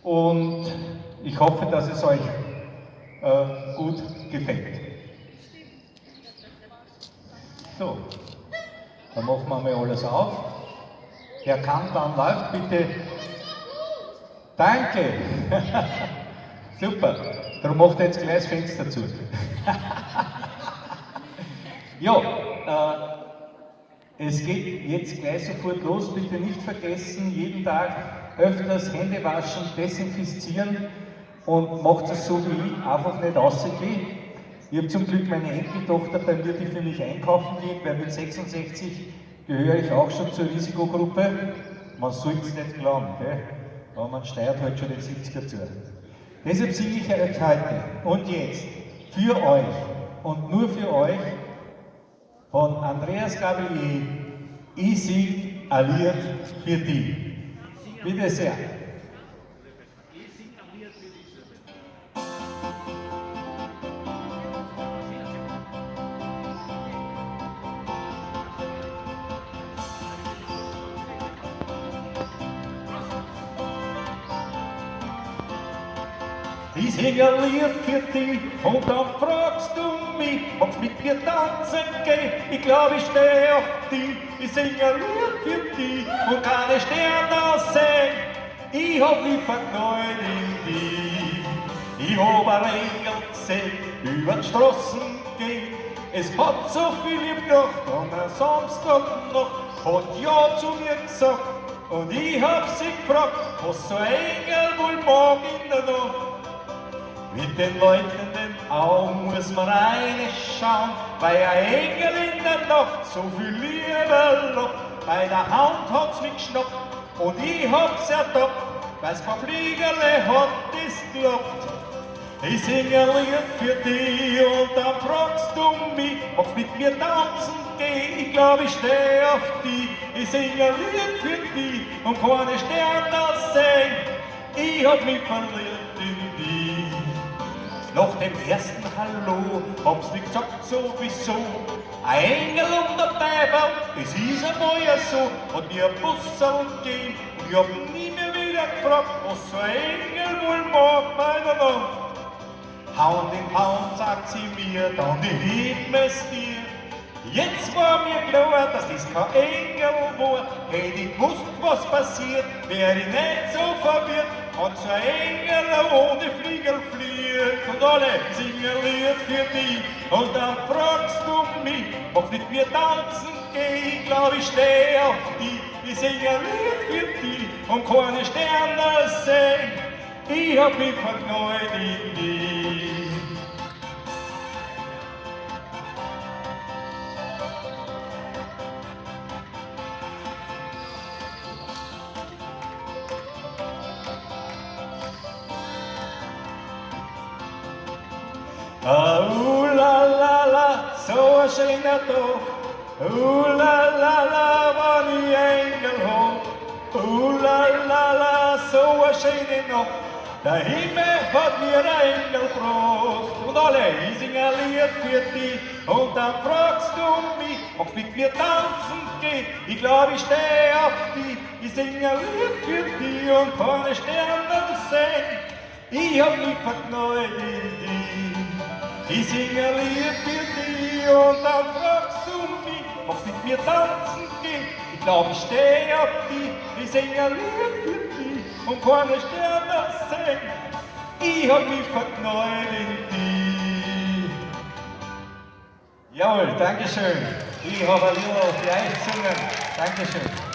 und ich hoffe, dass es euch gut gefällt. So, dann machen wir mal alles auf. Der Countdown läuft, bitte. Danke! Super, darum macht er jetzt gleich das Fenster zu. Ja, es geht jetzt gleich sofort los. Bitte nicht vergessen, jeden Tag öfters Hände waschen, desinfizieren und macht es so wie ich, einfach nicht rausgehen. Ich habe zum Glück meine Enkeltochter bei mir, die für mich einkaufen geht, weil mit 66 gehöre ich auch schon zur Risikogruppe. Man sollte es nicht glauben, gell? Aber man steuert halt schon den 70er zu. Deshalb singe ich euch heute und jetzt für euch und nur für euch von Andreas Gabalier, ich sing ein Lied für dich. Bitte sehr. Ich sing ein Lied für dich und dann fragst du mich, ob's mit mir tanzen geht. Ich glaub, ich steh auf dich. Ich sing ein Lied für dich und keine Sterne sehen. Ich hab mich verknallt in dich. Ich hab ein Engel gesehen, über die Straßen gehen. Es hat so viel gebracht, am Samstagnacht hat ja zu mir gesagt. Und ich hab sie gefragt, was so ein Engel wohl mag in der Nacht. Mit den leuchtenden Augen muss man reinschauen, weil ein Engel in der Nacht so viel Liebe lacht. Bei der Hand hat's mich geschnappt und ich hab's ertappt, weil's kein Fliegerle hat, das klappt. Ich sing ein Lied für dich und dann fragst du mich, ob's mit mir tanzen geht. Ich glaub, ich steh auf dich. Ich sing ein Lied für dich und keine Sterne sehen. Ich hab mich verliebt in dich. Nach dem ersten Hallo hab's nicht gesagt sowieso. Ein Engel und der Teufel, das ist einmal ja so. Hat mir ein Busserl gegeben und ich hab nie mehr wieder gefragt, was so ein Engel wohl mag bei der Nacht. Hand in Hand sagt sie mir, dann die Liebe es dir. Jetzt war mir klar, dass das kein Engel war. Hätte ich gewusst, was passiert, wär ich nicht so verwirrt. Und so ein Engel ohne Flieger fliegt und alle singen ein Lied für dich. Und dann fragst du mich, ob mit mir tanzen geh. Ich glaub, ich steh auf dich. Ich sing ein Lied für dich und keine Sterne sehen. Ich hab mich verknallt in dich. La la, so ein schöner Tag. La la, wann ich Engel hab. La, so eine schöne Nacht. Der Himmel hat mir ein Engel gebracht. Und alle, ich sing ein Lied für dich. Und dann fragst du mich, ob's mit mir tanzen geht. Ich glaub, ich steh auf dich. Ich sing ein Lied für dich und keine Sterne sehen. Ich hab mich verknallt in dich. Ich sing ein Lied für dich und dann fragst du mich, ob's mit mir tanzen geht. Ich glaub, ich steh auf dich. Ich sing ein Lied für dich und keine Sterne sehen. Ich hab mich verknallt in dich. Jawohl, Dankeschön. Ich hab ein Lied auf euch gesungen. Dankeschön.